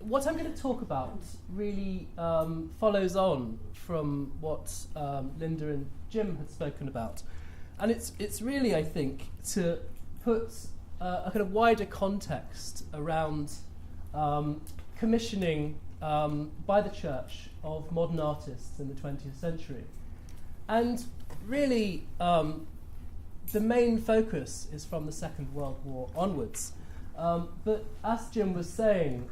what I'm going to talk about really follows on from what Linda and Jim had spoken about. And it's really, I think, to put a kind of wider context around commissioning by the Church of modern artists in the 20th century. And really, the main focus is from the Second World War onwards. But as Jim was saying,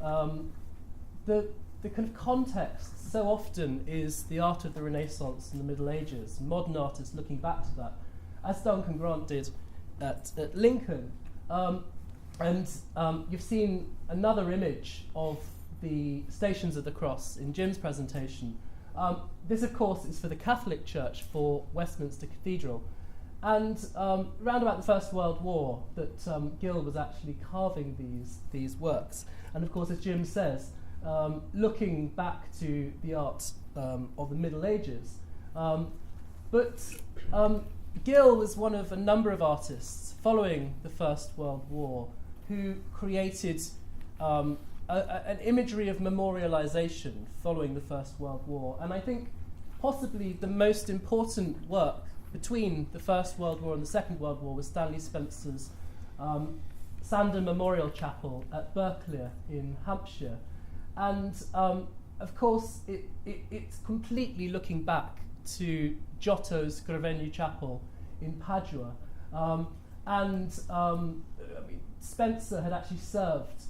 the kind of context so often is the art of the Renaissance and the Middle Ages, modern artists looking back to that, as Duncan Grant did at Lincoln. And you've seen another image of the Stations of the Cross in Jim's presentation. This, of course, is for the Catholic Church for Westminster Cathedral. And round about the First World War, that Gill was actually carving these works. And of course, as Jim says, looking back to the art of the Middle Ages. But Gill was one of a number of artists following the First World War who created an imagery of memorialization following the First World War. And I think possibly the most important work between the First World War and the Second World War was Stanley Spencer's Sandon Memorial Chapel at Berkeley in Hampshire. And of course, it's completely looking back to Giotto's Gravegno Chapel in Padua. Spencer had actually served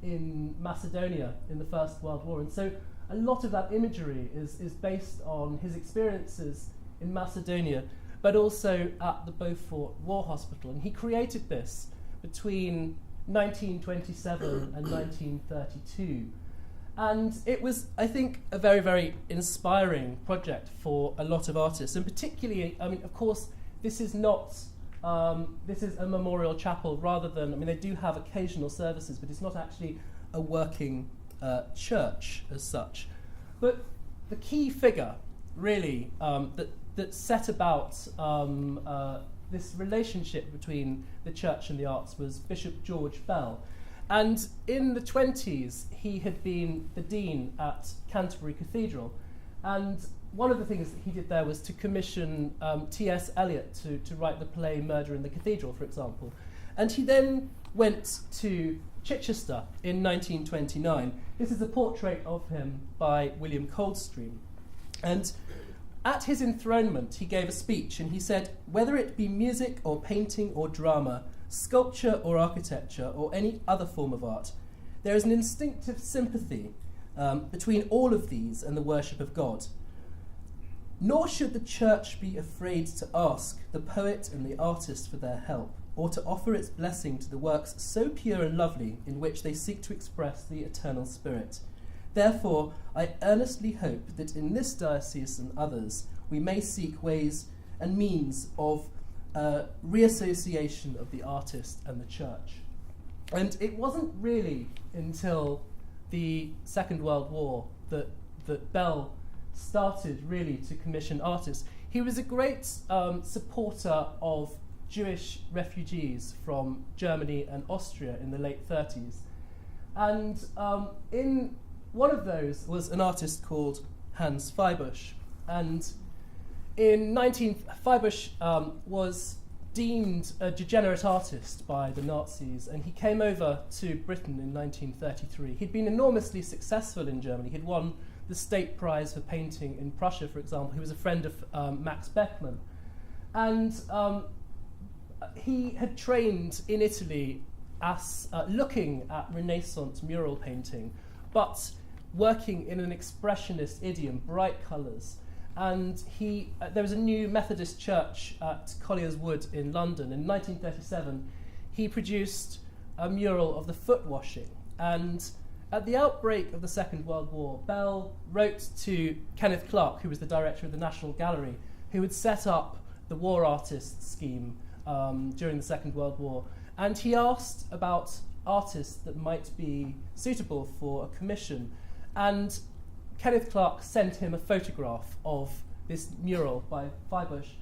in Macedonia in the First World War. And so a lot of that imagery is based on his experiences in Macedonia, but also at the Beaufort War Hospital. And he created this between 1927 and 1932. And it was, I think, a very, very inspiring project for a lot of artists. And particularly, I mean, of course, this is not, this is a memorial chapel rather than, I mean, they do have occasional services, but it's not actually a working church as such. But the key figure, really, that set about this relationship between the church and the arts was Bishop George Bell. And in the 20s, he had been the dean at Canterbury Cathedral. And one of the things that he did there was to commission T.S. Eliot to write the play Murder in the Cathedral, for example. And he then went to Chichester in 1929. This is a portrait of him by William Coldstream. And at his enthronement, he gave a speech, and he said, "Whether it be music or painting or drama, sculpture or architecture or any other form of art, there is an instinctive sympathy between all of these and the worship of God. Nor should the church be afraid to ask the poet and the artist for their help, or to offer its blessing to the works so pure and lovely in which they seek to express the eternal spirit. Therefore, I earnestly hope that in this diocese and others, we may seek ways and means of reassociation of the artist and the church." And it wasn't really until the Second World War that Bell started really to commission artists. He was a great supporter of Jewish refugees from Germany and Austria in the late 30s. And in one of those was an artist called Hans Feibusch. And Feibusch was deemed a degenerate artist by the Nazis, and he came over to Britain in 1933. He'd been enormously successful in Germany. He'd won the State Prize for painting in Prussia, for example. He was a friend of Max Beckmann. And he had trained in Italy as looking at Renaissance mural painting, but working in an expressionist idiom, bright colours. And there was a new Methodist church at Collier's Wood in London. In 1937, he produced a mural of the foot washing. And at the outbreak of the Second World War, Bell wrote to Kenneth Clark, who was the director of the National Gallery, who had set up the War Artists scheme during the Second World War. And he asked about artists that might be suitable for a commission. And Kenneth Clark sent him a photograph of this mural by Feibusch.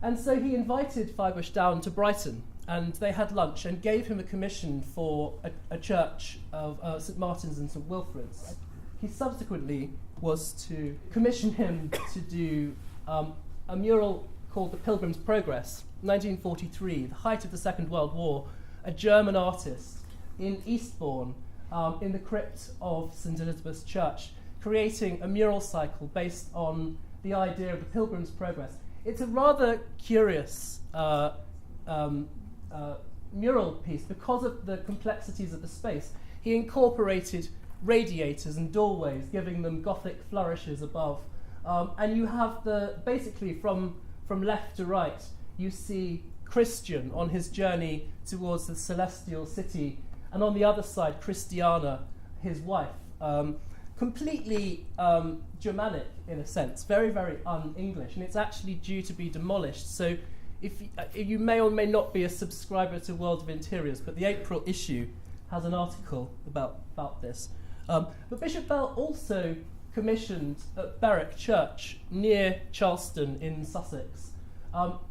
And so he invited Feibusch down to Brighton and they had lunch and gave him a commission for a church of St Martin's and St Wilfrid's. He subsequently was to commission him to do a mural called the Pilgrims Progress, 1943, the height of the Second World War, a German artist in Eastbourne, in the crypt of St Elizabeth's Church, creating a mural cycle based on the idea of the Pilgrims Progress. It's a rather curious mural piece because of the complexities of the space. He incorporated radiators and doorways, giving them Gothic flourishes above. And you have basically from left to right, you see Christian on his journey towards the celestial city, and on the other side, Christiana, his wife. Completely Germanic in a sense, very, very un-English, and it's actually due to be demolished. So if you may or may not be a subscriber to World of Interiors, but the April issue has an article about this. But Bishop Bell also commissioned at Berwick Church near Charleston in Sussex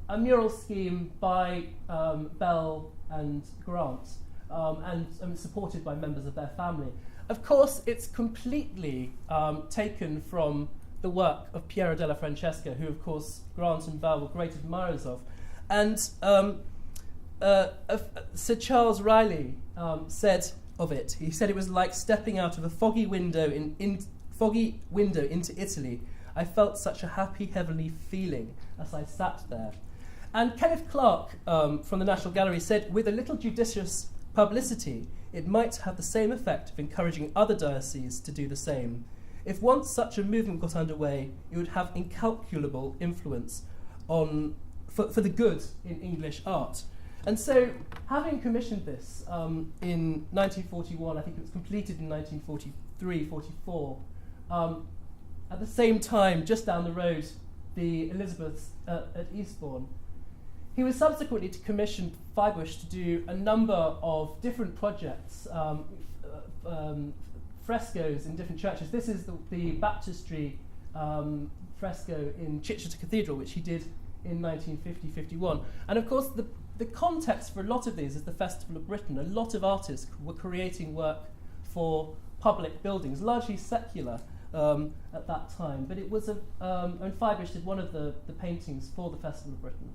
a mural scheme by Bell and Grant, and supported by members of their family. Of course, it's completely taken from the work of Piero della Francesca, who, of course, Grant and Bell were great admirers of. And Sir Charles Riley said of it, he said it was like stepping out of a foggy window into Italy. I felt such a happy, heavenly feeling as I sat there. And Kenneth Clark from the National Gallery said, with a little judicious publicity, it might have the same effect of encouraging other dioceses to do the same. If once such a movement got underway, it would have incalculable influence for the good in English art. And so, having commissioned this in 1941, I think it was completed in 1943, 44, at the same time, just down the road, the Elizabeths at Eastbourne, he was subsequently to commission Feibush to do a number of different projects, frescoes in different churches. This is the baptistry fresco in Chichester Cathedral, which he did in 1950-51. And of course, the context for a lot of these is the Festival of Britain. A lot of artists were creating work for public buildings, largely secular at that time. But it was and Feibush did one of the paintings for the Festival of Britain.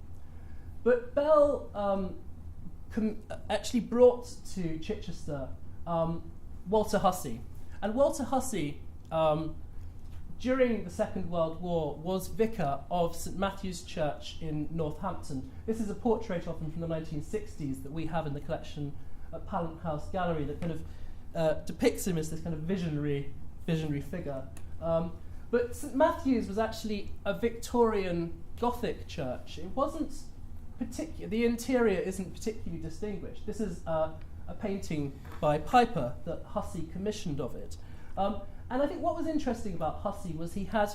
But Bell actually brought to Chichester Walter Hussey. And Walter Hussey, during the Second World War, was vicar of St Matthew's Church in Northampton. This is a portrait of him from the 1960s that we have in the collection at Pallant House Gallery that kind of depicts him as this kind of visionary figure. But St Matthew's was actually a Victorian Gothic church. It wasn't the interior isn't particularly distinguished. This is a painting by Piper that Hussey commissioned of it. And I think what was interesting about Hussey was he had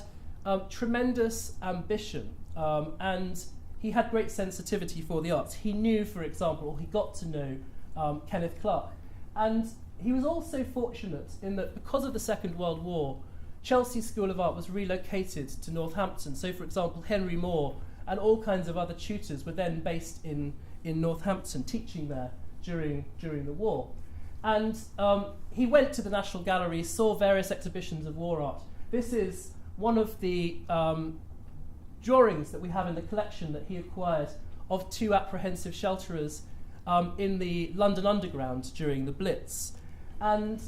tremendous ambition, and he had great sensitivity for the arts. He knew, for example, he got to know Kenneth Clark. And he was also fortunate in that because of the Second World War, Chelsea School of Art was relocated to Northampton. So, for example, Henry Moore and all kinds of other tutors were then based in Northampton, teaching there during the war. And he went to the National Gallery, saw various exhibitions of war art. This is one of the drawings that we have in the collection that he acquired of two apprehensive shelterers in the London Underground during the Blitz. And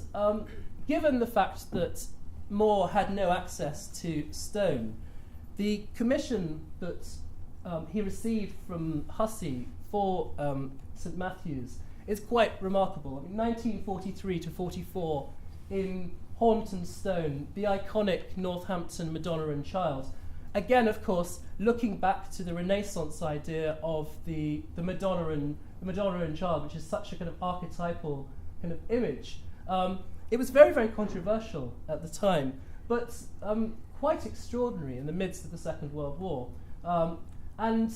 given the fact that Moore had no access to stone, the commission that he received from Hussey for St Matthew's is quite remarkable. I mean, 1943 to 44, in Hornton stone, the iconic Northampton Madonna and Child. Again, of course, looking back to the Renaissance idea of the Madonna and Child, which is such a kind of archetypal kind of image. It was very, very controversial at the time, but quite extraordinary in the midst of the Second World War. And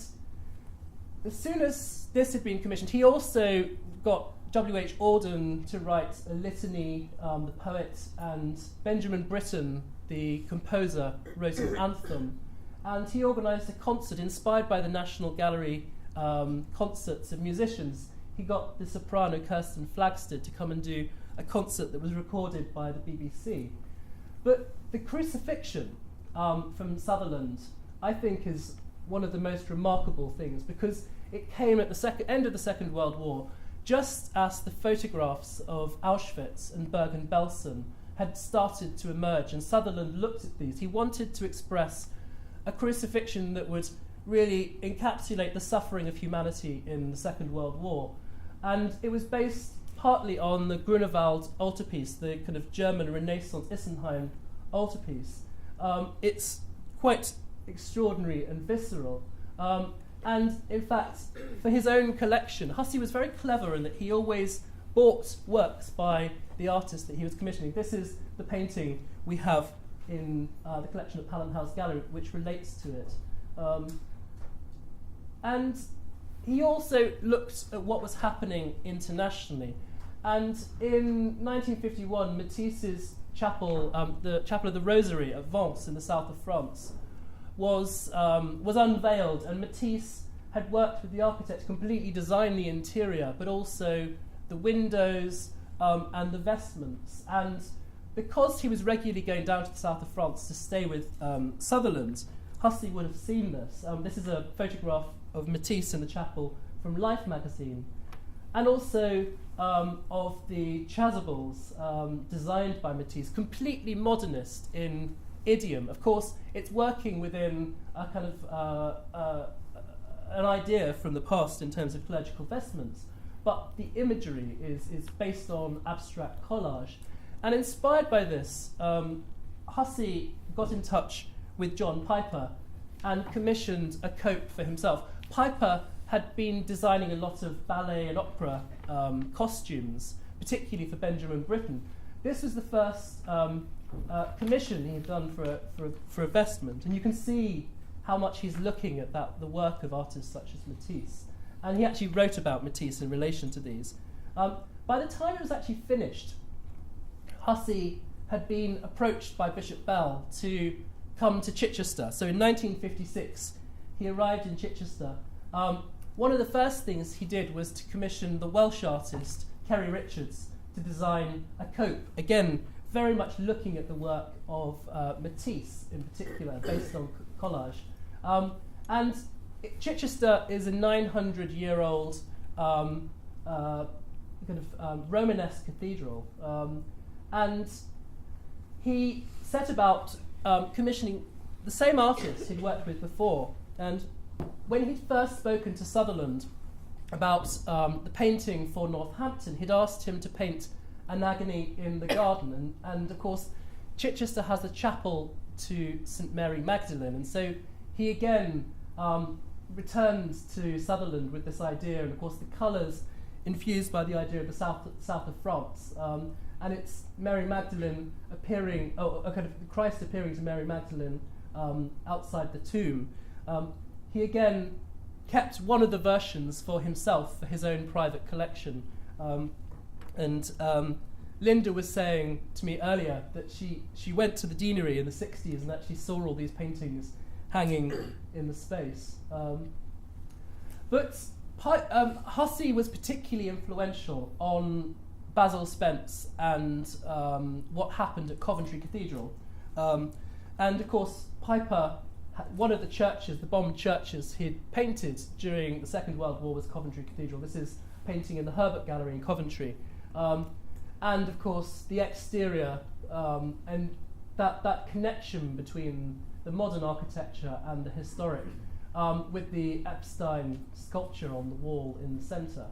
as soon as this had been commissioned, he also got W.H. Auden to write a litany, the poet, and Benjamin Britten, the composer, wrote an anthem. And he organised a concert inspired by the National Gallery concerts of musicians. He got the soprano Kirsten Flagstead to come and do a concert that was recorded by the BBC. But the Crucifixion from Sutherland, I think, is one of the most remarkable things, because it came at the end of the Second World War, just as the photographs of Auschwitz and Bergen-Belsen had started to emerge, and Sutherland looked at these. He wanted to express a crucifixion that would really encapsulate the suffering of humanity in the Second World War. And it was based partly on the Grunewald altarpiece, the kind of German Renaissance Issenheim altarpiece. It's quite extraordinary and visceral. And in fact, for his own collection, Hussey was very clever in that he always bought works by the artist that he was commissioning. This is the painting we have in the collection at Pallant House Gallery, which relates to it. And he also looked at what was happening internationally. And in 1951, Matisse's chapel, the Chapel of the Rosary at Vence in the south of France, was unveiled, and Matisse had worked with the architect to completely design the interior, but also the windows and the vestments. And because he was regularly going down to the south of France to stay with Sutherland, Hussey would have seen this. This is a photograph of Matisse in the chapel from Life magazine, and also of the chasubles designed by Matisse, completely modernist in idiom. Of course, it's working within a kind of an idea from the past in terms of clerical vestments, but the imagery is based on abstract collage. And inspired by this, Hussey got in touch with John Piper and commissioned a cope for himself. Piper had been designing a lot of ballet and opera costumes, particularly for Benjamin Britten. This was the first commission he had done for a vestment, and you can see how much he's looking at the work of artists such as Matisse. And he actually wrote about Matisse in relation to these. By the time it was actually finished, Hussey had been approached by Bishop Bell to come to Chichester. So in 1956, he arrived in Chichester. One of the first things he did was to commission the Welsh artist Kerry Richards to design a cope, again, very much looking at the work of Matisse in particular, based on collage. And Chichester is a 900-year-old Romanesque cathedral, and he set about commissioning the same artist he'd worked with before. And when he'd first spoken to Sutherland about the painting for Northampton, he'd asked him to paint an agony in the garden, and of course Chichester has a chapel to St Mary Magdalene, and so he again returns to Sutherland with this idea, and of course the colours infused by the idea of the south of France, and it's Mary Magdalene appearing, a kind of Christ appearing to Mary Magdalene outside the tomb. He again kept one of the versions for himself, for his own private collection. And Linda was saying to me earlier that she went to the deanery in the 60s and actually saw all these paintings hanging in the space. But Hussey was particularly influential on Basil Spence and what happened at Coventry Cathedral. And of course, Piper, one of the churches, the bombed churches he'd painted during the Second World War was Coventry Cathedral. This is a painting in the Herbert Gallery in Coventry. And of course, the exterior and that connection between the modern architecture and the historic, with the Epstein sculpture on the wall in the centre.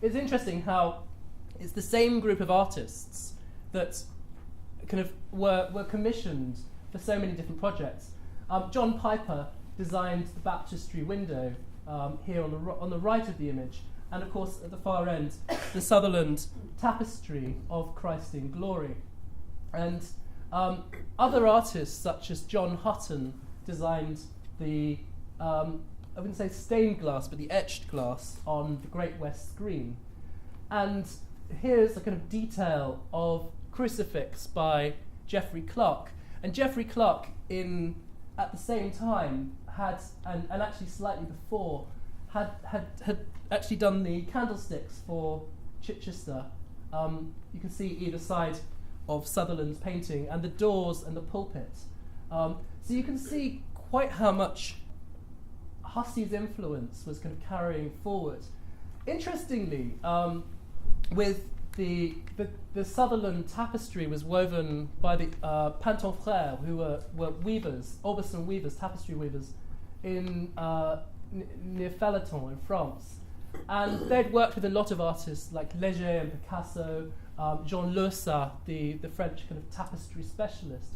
It's interesting how it's the same group of artists that kind of were commissioned for so many different projects. John Piper designed the baptistry window here on the right of the image, and of course at the far end, the Sutherland tapestry of Christ in glory. And other artists such as John Hutton designed the, I wouldn't say stained glass, but the etched glass on the Great West screen. And here's a kind of detail of Crucifix by Geoffrey Clark. And Geoffrey Clark, at the same time, had, and actually slightly before, had actually done the candlesticks for Chichester. You can see either side of Sutherland's painting, and the doors and the pulpit. So you can see quite how much Hussey's influence was kind of carrying forward. Interestingly, with the Sutherland tapestry was woven by the Panton Frères, who were weavers, Aubusson weavers, tapestry weavers, in near Felleton in France. And they'd worked with a lot of artists like Léger and Picasso, Jean Leussat, the French kind of tapestry specialist.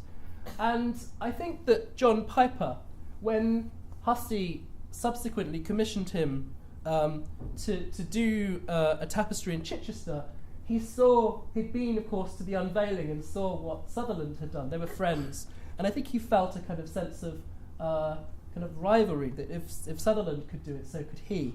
And I think that John Piper, when Hussey subsequently commissioned him to do a tapestry in Chichester, he'd been, of course, to the unveiling and saw what Sutherland had done. They were friends. And I think he felt a kind of sense of kind of rivalry, that if Sutherland could do it, so could he.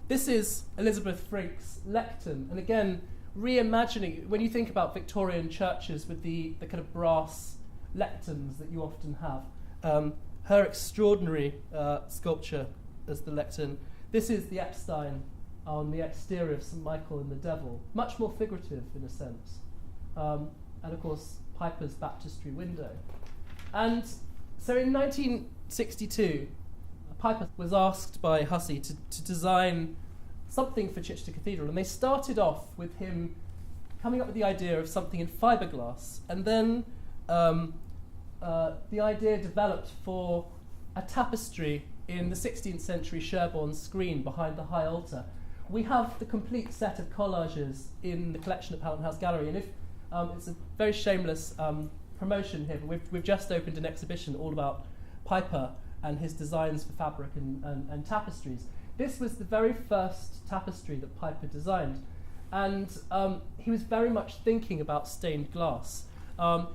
This is Elizabeth Frink's lectern, and again, reimagining, when you think about Victorian churches with the kind of brass lecterns that you often have, her extraordinary sculpture as the lectern. This is the Epstein on the exterior of St. Michael and the Devil, much more figurative in a sense. And of course, Piper's baptistry window. And so in 1962, Piper was asked by Hussey to design something for Chichester Cathedral, and they started off with him coming up with the idea of something in fiberglass, and then the idea developed for a tapestry in the 16th century Sherborne screen behind the high altar. We have the complete set of collages in the collection at Houghton House Gallery, and if it's a very shameless promotion here, but we've just opened an exhibition all about Piper and his designs for fabric and tapestries. This was the very first tapestry that Piper designed, and he was very much thinking about stained glass.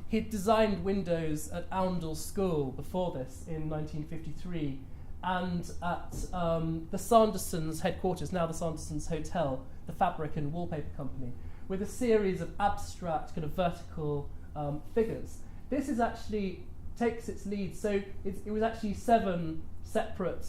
He'd designed windows at Oundle School before this in 1953, and at the Sandersons headquarters, now the Sandersons Hotel, the fabric and wallpaper company, with a series of abstract kind of vertical figures. This is actually takes its lead, so it was actually 7 separate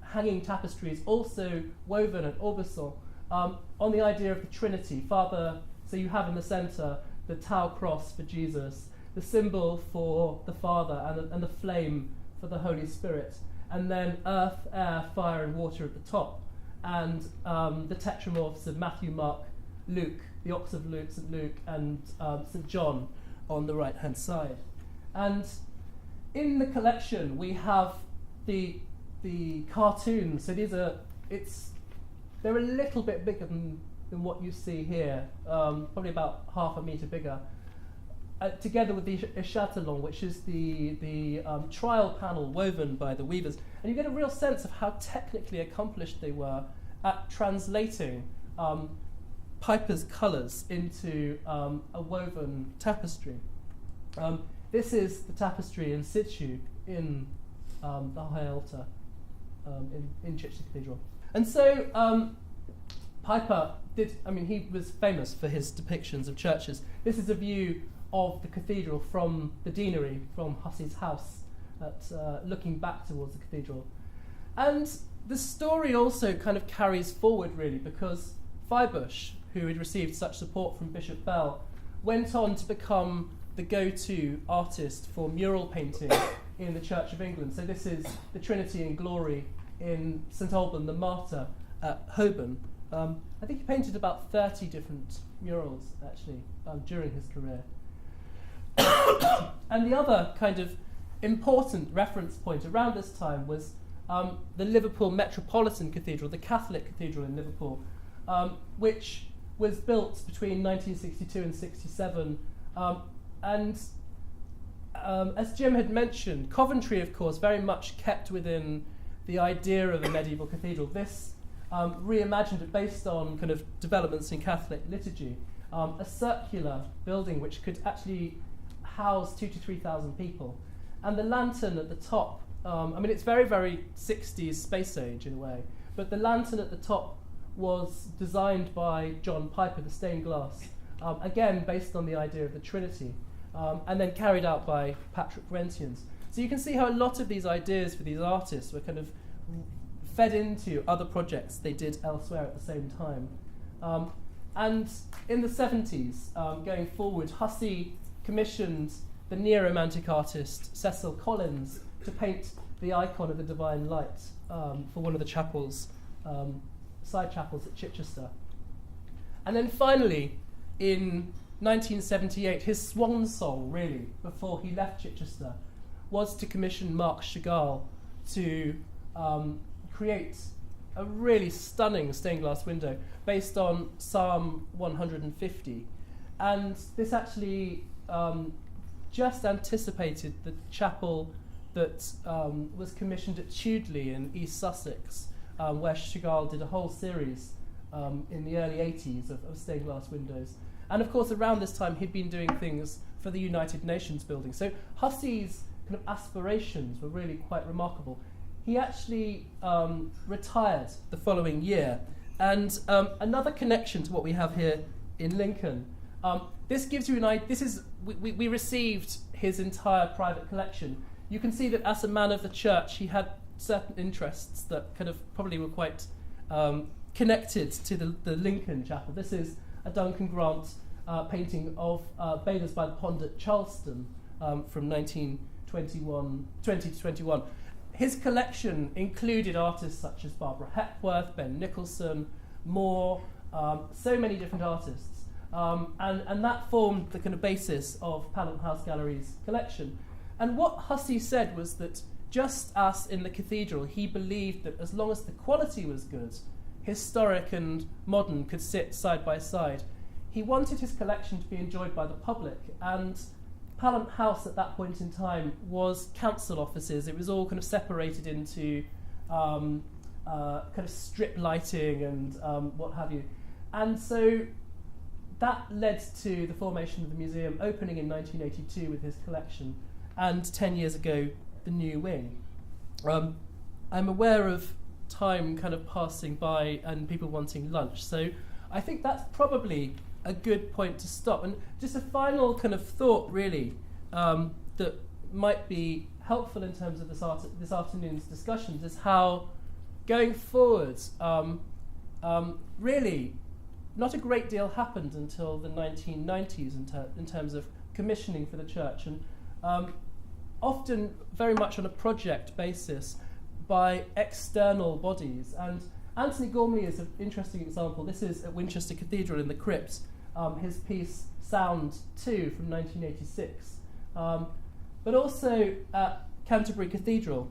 hanging tapestries, also woven at Aubusson, on the idea of the Trinity. Father, so you have in the centre the Tau cross for Jesus, the symbol for the Father, and the flame for the Holy Spirit, and then earth, air, fire, and water at the top, and the tetramorphs of Matthew, Mark, Luke, the Ox of Luke, St. Luke, and St. John on the right-hand side. And in the collection, we have the cartoons. So they're a little bit bigger than what you see here, probably about half a metre bigger, together with the échatelon, which is the trial panel woven by the weavers. And you get a real sense of how technically accomplished they were at translating Piper's colours into a woven tapestry. This is the tapestry in situ in the high altar in Chichester Cathedral. And so Piper he was famous for his depictions of churches. This is a view of the cathedral from the deanery, from Hussey's house, looking back towards the cathedral. And the story also kind of carries forward, really, because Firebush, who had received such support from Bishop Bell, went on to become the go-to artist for mural painting in the Church of England. So this is the Trinity in Glory in St Alban the Martyr at Holborn. I think he painted about 30 different murals, actually, during his career. And the other kind of important reference point around this time was the Liverpool Metropolitan Cathedral, the Catholic cathedral in Liverpool, which was built between 1962 and 67. And as Jim had mentioned, Coventry, of course, very much kept within the idea of a medieval cathedral. This reimagined it based on kind of developments in Catholic liturgy, a circular building which could actually house 2,000 to 3,000 people. And the lantern at the top, it's very, very 60s space age in a way, but the lantern at the top was designed by John Piper, the stained glass, again based on the idea of the Trinity, and then carried out by Patrick Rentians. So you can see how a lot of these ideas for these artists were kind of fed into other projects they did elsewhere at the same time. And in the 70s, going forward, Hussey commissioned the neo-romantic artist Cecil Collins to paint the icon of the Divine Light for one of the chapels, side chapels at Chichester. And then finally, in 1978, his swan song, really, before he left Chichester, was to commission Marc Chagall to create a really stunning stained glass window based on Psalm 150. And this actually just anticipated the chapel that was commissioned at Tudley in East Sussex, where Chagall did a whole series in the early 80s of stained glass windows. And of course, around this time, he'd been doing things for the United Nations building. So Hussey's kind of aspirations were really quite remarkable. He actually retired the following year. And another connection to what we have here in Lincoln, this gives you an idea. We received his entire private collection. You can see that as a man of the church, he had certain interests that kind of probably were quite connected to the Lincoln Chapel. This is a Duncan Grant painting of Bathers by the Pond at Charleston from 1920 to 21. His collection included artists such as Barbara Hepworth, Ben Nicholson, Moore, so many different artists. And that formed the kind of basis of Pallant House Gallery's collection. And what Hussey said was that just as in the cathedral, he believed that as long as the quality was good, historic and modern could sit side by side. He wanted his collection to be enjoyed by the public, and Pallant House at that point in time was council offices. It was all kind of separated into kind of strip lighting and what have you. And so that led to the formation of the museum, opening in 1982 with his collection, and 10 years ago, the new wing. I'm aware of time kind of passing by and people wanting lunch, so I think that's probably a good point to stop. And just a final kind of thought, really, that might be helpful in terms of this afternoon's discussions is how, going forward, really, not a great deal happened until the 1990s in terms of commissioning for the church, and often very much on a project basis by external bodies. And Anthony Gormley is an interesting example. This is at Winchester Cathedral in the crypt, his piece Sound 2 from 1986. But also at Canterbury Cathedral,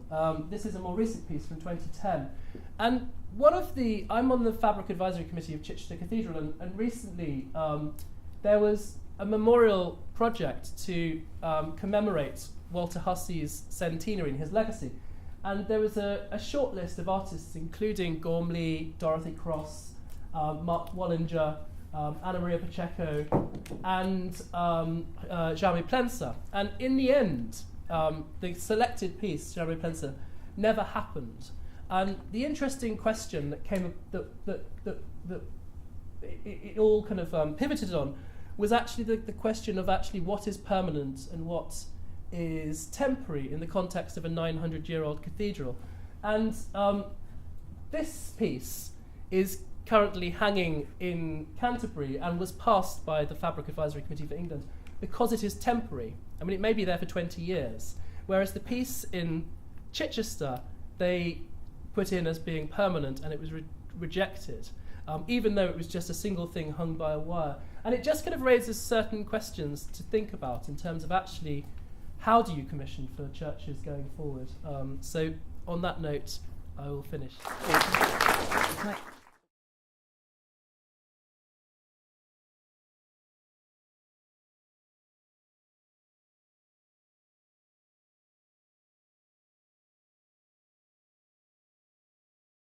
this is a more recent piece from 2010. And I'm on the Fabric Advisory Committee of Chichester Cathedral, and recently there was a memorial project to commemorate Walter Hussey's centenary and his legacy. And there was a short list of artists, including Gormley, Dorothy Cross, Mark Wallinger, Anna Maria Pacheco, and Jaume Plensa. And in the end, the selected piece, Jaume Plensa, never happened. And the interesting question that came that it all kind of pivoted on was actually the question of actually what is permanent and what is temporary in the context of a 900-year-old cathedral. And this piece is currently hanging in Canterbury and was passed by the Fabric Advisory Committee for England because it is temporary. I mean, it may be there for 20 years, whereas the piece in Chichester, they put in as being permanent, and it was rejected, even though it was just a single thing hung by a wire. And it just kind of raises certain questions to think about in terms of actually how do you commission for churches going forward. So on that note, I will finish.